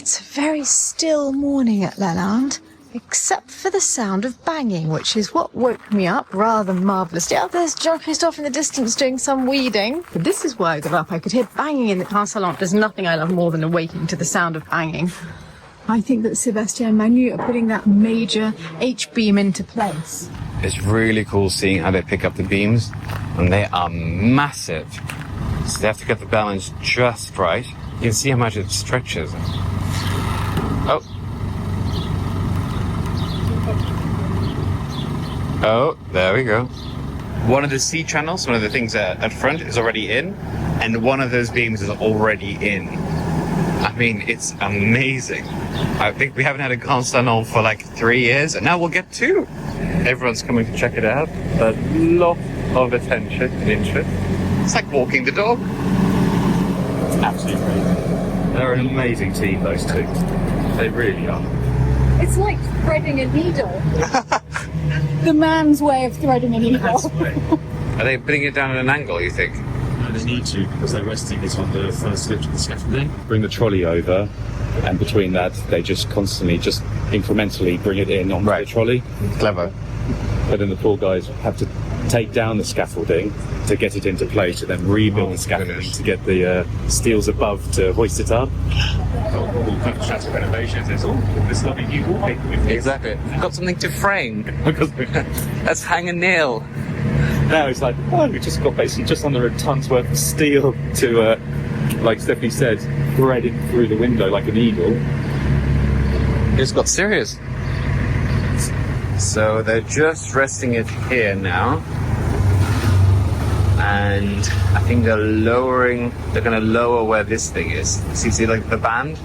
It's a very still morning at Lalande, except for the sound of banging, which is what woke me up rather marvellously. Oh, there's Jean-Christophe in the distance doing some weeding. But this is why I got up. I could hear banging in the Salon. There's nothing I love more than awaking to the sound of banging. I think that Sébastien and Manu are putting that major H-beam into place. It's really cool seeing how they pick up the beams, and they are massive. So they have to get the balance just right. You can see how much it stretches. Oh. Oh, there we go. One of the C channels, one of the things at front is already in, and one of those beams is already in. I mean, it's amazing. I think we haven't had a Grand Salon for like 3 years, and now we'll get 2. Everyone's coming to check it out. A lot of attention and interest. It's like walking the dog. It's absolutely crazy. They're an amazing team, those two. They really are. It's like threading a needle. The man's way of threading a needle. Are they putting it down at an angle, you think? No, they need to, because they're resting it on the first lift of the scaffolding. Bring the trolley over, and between that, they just constantly, just incrementally bring it in on the trolley. Clever. But then the poor guys have to take down the scaffolding to get it into place, and then rebuild the scaffolding to get the steels above to hoist it up. All kinds of Chateau renovations. There's all this lovely new wallpaper. Exactly. Got something to frame. Let's hang a nail. Now it's like, oh, we just got basically just under a ton's worth of steel to, like Stephanie said, thread it through the window like a needle. It's got serious. So they're just resting it here now. And I think they're going to lower where this thing is. See like the band?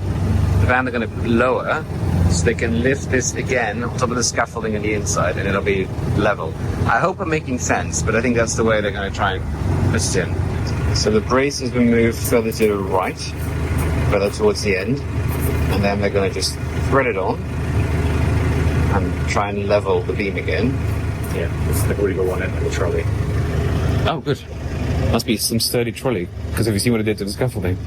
The band they're going to lower so they can lift this again on top of the scaffolding on the inside, and it'll be level. I hope I'm making sense, but I think that's the way they're going to try and put it in. So the brace has been moved further to the right, further towards the end, and then they're going to just thread it on and try and level the beam again. Yeah, they've already got one end of the trolley. Oh, good. Must be some sturdy trolley, because have you seen what it did to the scaffolding?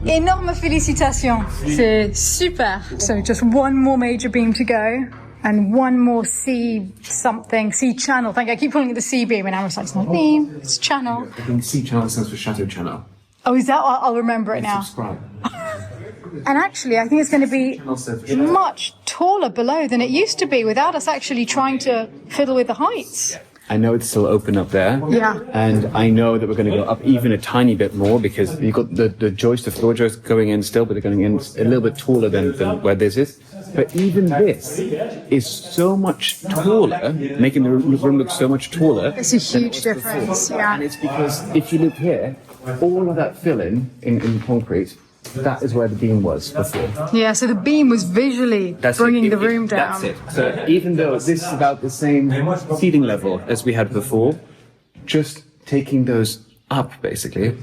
Énorme félicitations. C'est super. So just one more major beam to go. And one more C channel. Thank you. I keep calling it the C beam, and Amber's like, it's not a beam, it's a channel. I think C channel stands for Chateau channel. Oh, is that? I'll remember it now. Subscribe. And actually, I think it's going to be much taller below than it used to be without us actually trying to fiddle with the heights. I know it's still open up there. Yeah. And I know that we're going to go up even a tiny bit more because you've got the floor joist going in still, but they're going in a little bit taller than where this is. But even this is so much taller, making the room look so much taller. It's a huge difference, yeah. And it's because if you look here, all of that fill-in in concrete, that is where the beam was before. Yeah, so the beam was visually bringing the room down. That's it. So even though this is about the same ceiling level as we had before, just taking those up basically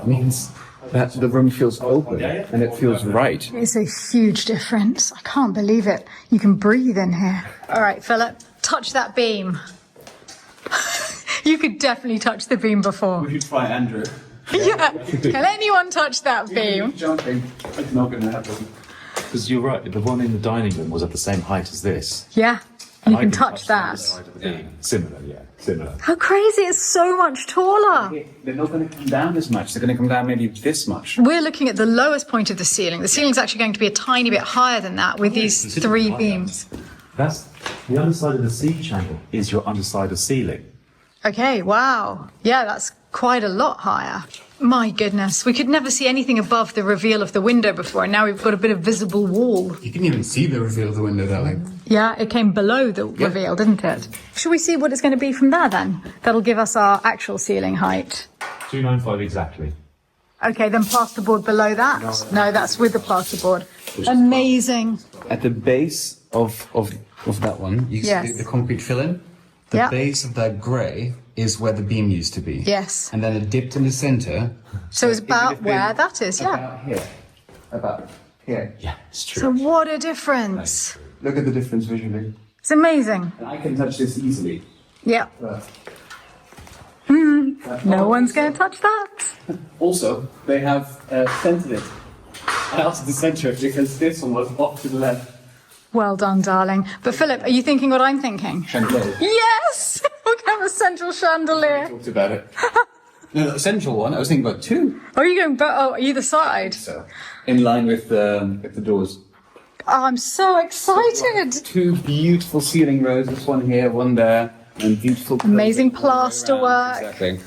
means that the room feels open and it feels right. It's a huge difference. I can't believe it. You can breathe in here. All right, Philip, touch that beam. You could definitely touch the beam before. We should try Andrew. Yeah. Can anyone touch that beam? Jumping. It's not going to happen. Because you're right, the one in the dining room was at the same height as this. Yeah. You can touch that. Similar, yeah. Similar. How crazy, it's so much taller. They're not going to come down as much. They're going to come down maybe this much. We're looking at the lowest point of the ceiling. The ceiling's actually going to be a tiny bit higher than that with these three beams. That's the underside of the C channel is your underside of ceiling. Okay, wow. Yeah, that's quite a lot higher. My goodness, we could never see anything above the reveal of the window before, and now we've got a bit of visible wall. You can even see the reveal of the window that length. Yeah, it came below the reveal, didn't it? Should we see what it's going to be from there then? That'll give us our actual ceiling height. 295 exactly. Okay, then plasterboard below that? No, that's with the plasterboard. Amazing. At the base of that one, you see the concrete fill-in. The base of that grey is where the beam used to be. Yes. And then it dipped in the centre. So it's about where that is, yeah. About here. About here. Yeah, it's true. So what a difference. Look at the difference visually. It's amazing. And I can touch this easily. Yeah. No one's going to touch that. Also, they have centred it out of the centre because this one was off to the left. Well done, darling. But Philip, are you thinking what I'm thinking? Chandelier. Yes! We're going to have a central chandelier. Talked about it. No, the central one, I was thinking about two. Are you going either side? So, in line with the doors. Oh, I'm so excited. Two beautiful ceiling rows, this one here, one there, and beautiful... Amazing plaster work. Exactly.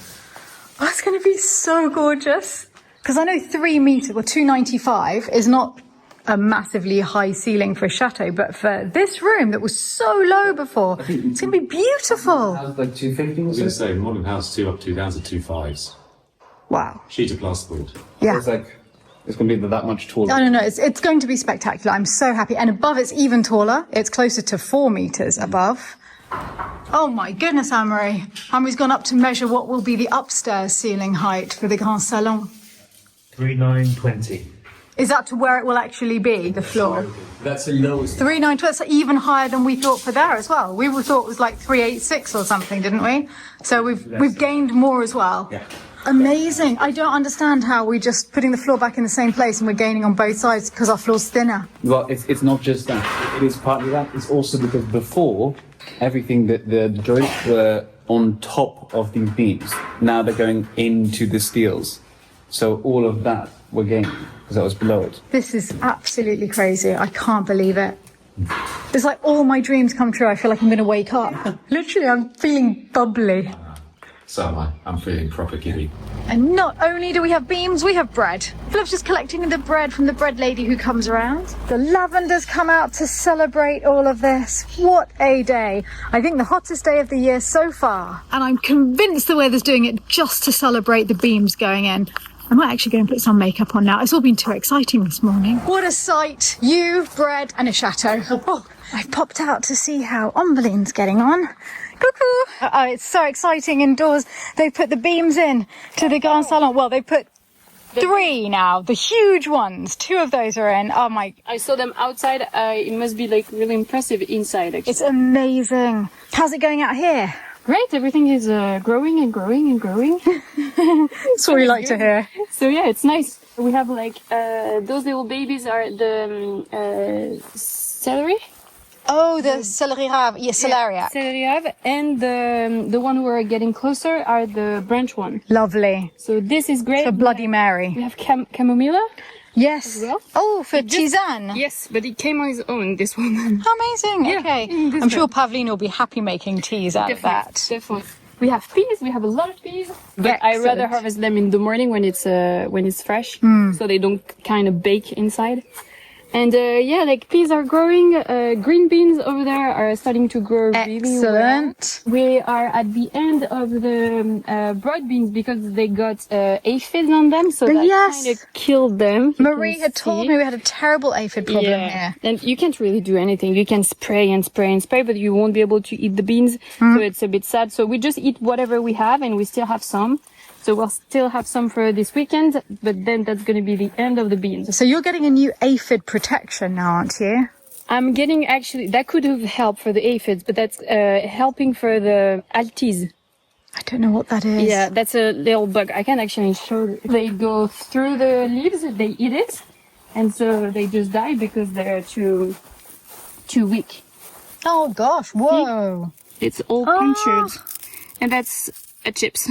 Oh, it's going to be so gorgeous. Because I know 3 meters, 295 is not a massively high ceiling for a chateau, but for this room that was so low before, it's going to be beautiful. How's like 250 or I was going to say, modern house 2 up, 2 down to 2.5s. Wow. Sheet of plasterboard. Yeah. It's like, it's going to be that much taller. No, it's going to be spectacular. I'm so happy. And above, it's even taller. It's closer to 4 meters above. Oh my goodness, Anne-Marie. Anne-Marie's gone up to measure what will be the upstairs ceiling height for the Grand Salon. 3920. Is that to where it will actually be, the floor? That's the lowest. 392, that's even higher than we thought for there as well. We thought it was like 386 or something, didn't we? So we've gained more as well. Yeah. Amazing. I don't understand how we're just putting the floor back in the same place and we're gaining on both sides because our floor's thinner. Well, it's not just that. It is partly that. It's also because before, everything that the joints were on top of these beams. Now they're going into the steels. So all of that we're gaining because that was below it. This is absolutely crazy. I can't believe it. It's like all my dreams come true. I feel like I'm going to wake up. Literally, I'm feeling bubbly. So am I. I'm feeling proper giddy. And not only do we have beams, we have bread. Philip's just collecting the bread from the bread lady who comes around. The lavenders come out to celebrate all of this. What a day. I think the hottest day of the year so far. And I'm convinced the weather's doing it just to celebrate the beams going in. I might actually go and put some makeup on now. It's all been too exciting this morning. What a sight. You, bread and a chateau. Oh, I've popped out to see how Ombeline's getting on. Cuckoo. Oh, it's so exciting indoors. They put the beams in to the Grand Salon. Well, they put 3 now, the huge ones. 2 of those are in. Oh my. I saw them outside. It must be like really impressive inside, actually. It's amazing. How's it going out here? Great. Everything is growing and growing and growing. That's what we like to hear. So yeah, it's nice. We have like those little babies are the celery. Oh, the celeriac. Yeah, celeriac. Celeriac, and the one we're getting closer are the branch one. Lovely. So this is great. For Bloody Mary. We have chamomilla. Yes. Well. Oh, for tisane. Yes, but it came on its own, this one. Amazing. Yeah, Okay. this I'm sure one. Pavline will be happy making teas out of that. Definitely. We have peas. We have a lot of peas. But I rather Excellent. harvest them in the morning when it's fresh, so they don't kind of bake inside. And yeah, like peas are growing. Green beans over there are starting to grow really Excellent. well. We are at the end of the broad beans because they got aphids on them, so that Yes. kind of killed them. You Marie can had told see. me we had a terrible aphid problem here. And you can't really do anything. You can spray and spray and spray, but you won't be able to eat the beans. So it's a bit sad. So we just eat whatever we have, and we still have some. So we'll still have some for this weekend, but then that's going to be the end of the beans. So you're getting a new aphid protection now, aren't you? I'm getting actually, that could have helped for the aphids, but that's helping for the aphids. I don't know what that is. Yeah, that's a little bug. I can actually show you. They go through the leaves, they eat it, and so they just die because they're too weak. Oh gosh, whoa. It's all punctured. And that's chips.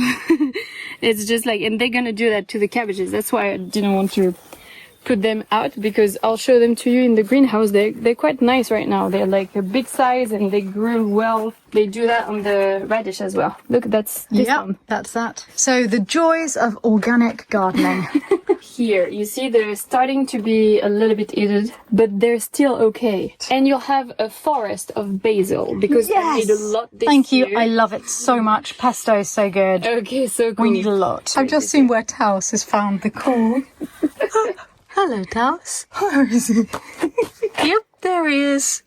It's just like, and they're gonna do that to the cabbages. That's why I didn't want to put them out, because I'll show them to you in the greenhouse. They're quite nice right now. They're like a big size and they grew well. They do that on the radish as well. Look, that's this one. That's that. So the joys of organic gardening. Here, you see they're starting to be a little bit eaten, but they're still okay. And you'll have a forest of basil, because I made a lot this Thank you. year. I love it so much. Pesto is so good. Okay, so cool. We need a lot. I've just seen where Taos has found the call. Hello, Taos. Where is he? Yep, there he is.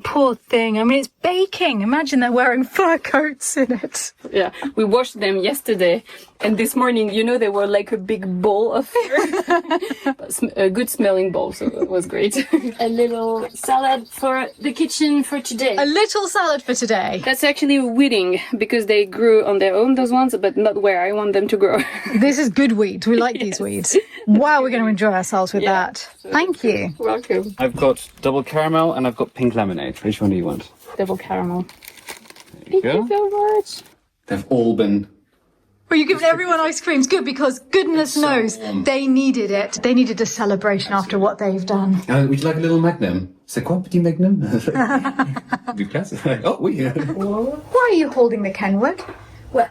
Poor thing. I mean, it's baking. Imagine they're wearing fur coats in it. Yeah, we washed them yesterday, and this morning, they were like a big bowl of a good smelling bowl, so it was great. A little salad for the kitchen for today. A little salad for today. That's actually weeding, because they grew on their own, those ones, but not where I want them to grow. This is good weeds. We like these weeds. Wow, we're going to enjoy ourselves with Yeah. that. Thank you. Welcome. I've got double caramel and I've got pink lemonade. Which one do you want? Double caramel. There you Thank you go. so much. They've all been. Well, you're giving everyone ice creams. Good, because goodness knows they needed it. They needed a celebration after what they've done. Would you like a little magnum? C'est quoi, petit magnum? Du place? Oh, oui. Why are you holding the Kenwood? Well,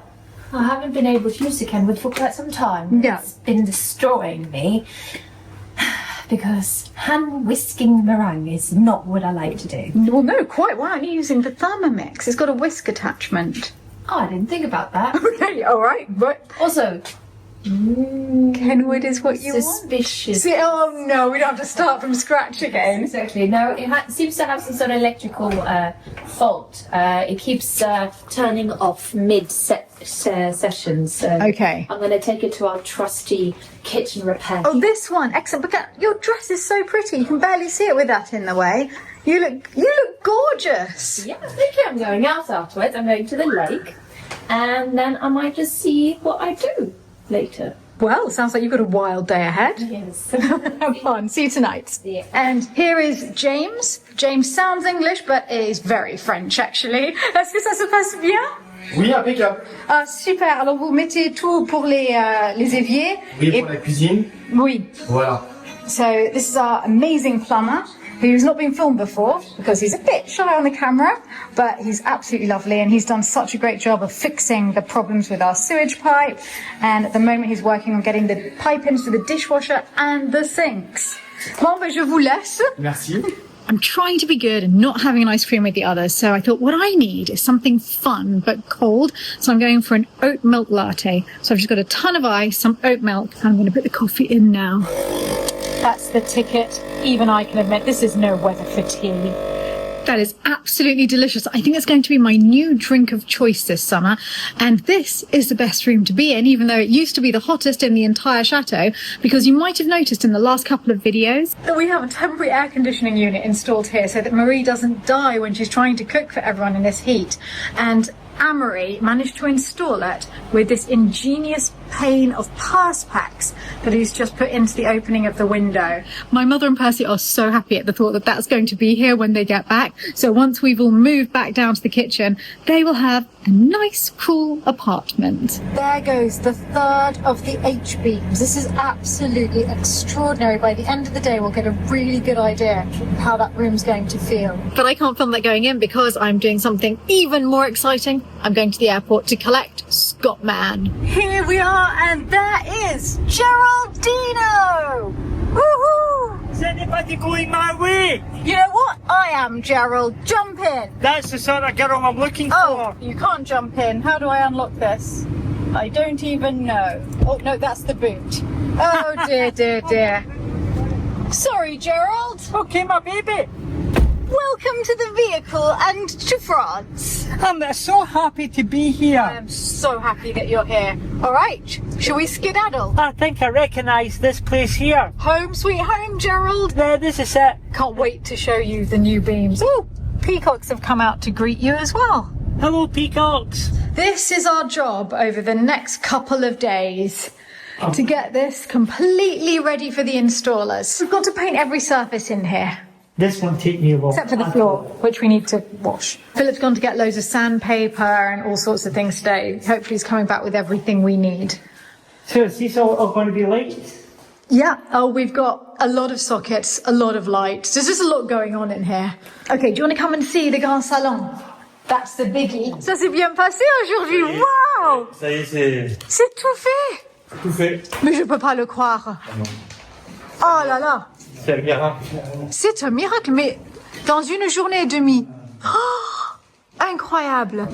I haven't been able to use the Kenwood for quite some time. Yeah. It's been destroying me. Because hand whisking meringue is not what I like to do. Well, no, quite. Why aren't you using the Thermomix? It's got a whisk attachment. Oh, I didn't think about that. Okay, all right. But Also, Kenwood is what you want. suspicious. See, oh no, we don't have to start from scratch again. Exactly. No, it seems to have some sort of electrical fault. It keeps turning off mid-sessions. So Okay. I'm going to take it to our trusty kitchen repair. Oh, this one, excellent. But your dress is so pretty. You can barely see it with that in the way. You look gorgeous. Yeah, I think I'm going out afterwards. I'm going to the lake. And then I might just see what I do later. Well, sounds like you've got a wild day ahead. Yes. Have fun. See you tonight. Yeah. And here is James. James sounds English, but is very French, actually. Est-ce que ça se passe bien? Oui, impeccable. Ah, super. Alors, vous mettez tout pour les éviers. Oui, pour la cuisine. Oui. Voilà. So this is our amazing plumber, who's not been filmed before because he's a bit shy on the camera, but he's absolutely lovely, and he's done such a great job of fixing the problems with our sewage pipe, and at the moment he's working on getting the pipe ins for the dishwasher and the sinks. Bon, ben je vous laisse. Merci. I'm trying to be good and not having an ice cream with the others, so I thought what I need is something fun but cold, so I'm going for an oat milk latte. So I've just got a ton of ice, some oat milk, and I'm going to put the coffee in now. That's the ticket. Even I can admit this is no weather for tea. That is absolutely delicious. I think it's going to be my new drink of choice this summer. And this is the best room to be in, even though it used to be the hottest in the entire chateau, because you might have noticed in the last couple of videos that we have a temporary air conditioning unit installed here so that Marie doesn't die when she's trying to cook for everyone in this heat. And Amory managed to install it with this ingenious pane of perspex that he's just put into the opening of the window. My mother and Percy are so happy at the thought that that's going to be here when they get back. So once we've all moved back down to the kitchen, they will have a nice, cool apartment. There goes the third of the H-beams. This is absolutely extraordinary. By the end of the day, we'll get a really good idea of how that room's going to feel. But I can't film that going in because I'm doing something even more exciting. I'm going to the airport to collect Scotman. Here we are, and there is Geraldino! Woohoo! Is anybody going my way? You know what? I am, Gerald. Jump in. That's the sort of girl I'm looking Oh, for. you can't jump in. How do I unlock this? I don't even know. Oh, no, that's the boot. Oh, dear, dear, dear. Sorry, Gerald. Okay, my baby. Welcome to the vehicle and to France. I'm so happy to be here. I am so happy that you're here. All right, shall we skedaddle? I think I recognise this place here. Home sweet home, Gerald. There, this is it. Can't wait to show you the new beams. Oh, peacocks have come out to greet you as well. Hello, peacocks. This is our job over the next couple of days. To get this completely ready for the installers. We've got to paint every surface in here. This won't take me a while. Except for the floor, which we need to wash. Philip's gone to get loads of sandpaper and all sorts of things today. Hopefully he's coming back with everything we need. So is this all going to be lights? Yeah. Oh, we've got a lot of sockets, a lot of lights. There's just a lot going on in here. Okay, do you want to come and see the Grand Salon? That's the biggie. Ça s'est bien passé aujourd'hui. Wow! Ça y est, C'est tout fait. tout fait. Mais je peux pas le croire. Oh là là. C'est le miracle. C'est un miracle, mais dans une journée et demie. Oh, incroyable.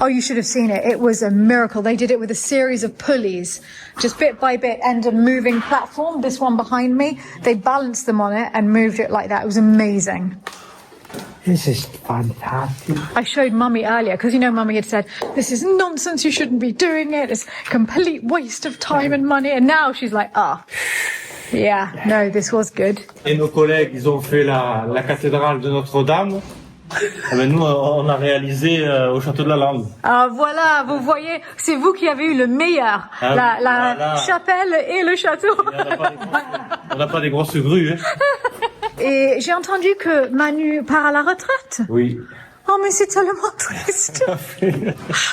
Oh, you should have seen it. It was a miracle. They did it with a series of pulleys, just bit by bit, and a moving platform, this one behind me. They balanced them on it and moved it like that. It was amazing. This is fantastic. I showed Mummy earlier, because you know Mummy had said, this is nonsense, you shouldn't be doing it, it's a complete waste of time and money. And now she's like, yeah, no, this was good. Et nos collègues, ils ont fait la cathédrale de Notre-Dame. Eh ben nous, on a réalisé au Château de Lalande. Ah voilà, vous voyez, c'est vous qui avez eu le meilleur, la voilà. chapelle et le château. On n'a pas des grosses grues. Hein. Et j'ai entendu que Manu part à la retraite. Oui. Oh mais c'est tellement triste.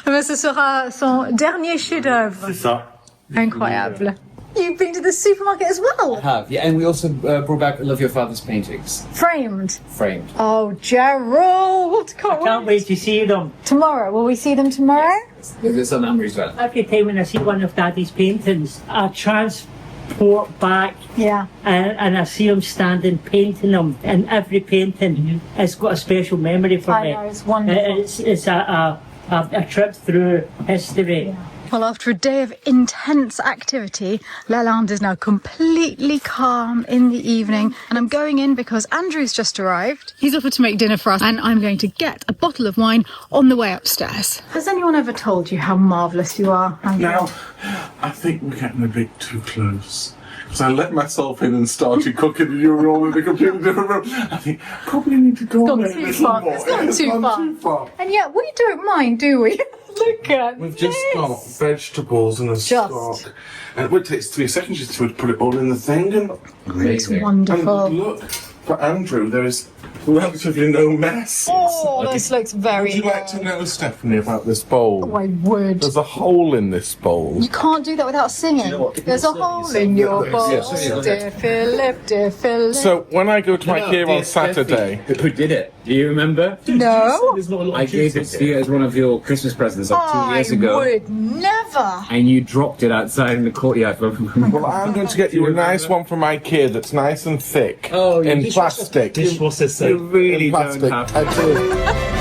Mais ce sera son dernier chef-d'œuvre. C'est ça. Incroyable. You've been to the supermarket as well. I have, yeah, and we also brought back all of your father's paintings, Framed. framed. Oh, Gerald, Can't wait to see them. Tomorrow, will we see them tomorrow? There's some memories as well. Every time when I see one of Daddy's paintings, I transport back Yeah. and I see him standing painting them. And every painting has got a special memory for I me. know, it's wonderful. It's a trip through history. Well, after a day of intense activity, Lalande is now completely calm in the evening. And I'm going in because Andrew's just arrived. He's offered to make dinner for us, and I'm going to get a bottle of wine on the way upstairs. Has anyone ever told you how marvellous you are, Andrew? Now, I think we're getting a bit too close. Because I let myself in and started cooking and you were all in a completely different room. I think probably need to go It's gone there a too little far. more. It's gone too gone far. too far. And yet, we don't mind, do we? Look at We've this. just got vegetables and a stock. And it would take 3 seconds just to put it all in the thing. And It's wonderful. And look, for Andrew, there is relatively no mess. Oh, this looks very Would you like to know, Stephanie, about this bowl? Oh, I would. There's a hole in this bowl. You can't do that without singing. There's a hole in your bowl, dear Philip, dear Philip. So when I go to IKEA on Saturday, Who did it? Do you remember? No, I gave it to you as one of your Christmas presents like 2 years ago. I would never. And you dropped it outside in the courtyard. well, I'm going to get you a nice one from IKEA that's nice and thick Oh, in plastic. Dishwasher soap. You really In don't plastic. have I do.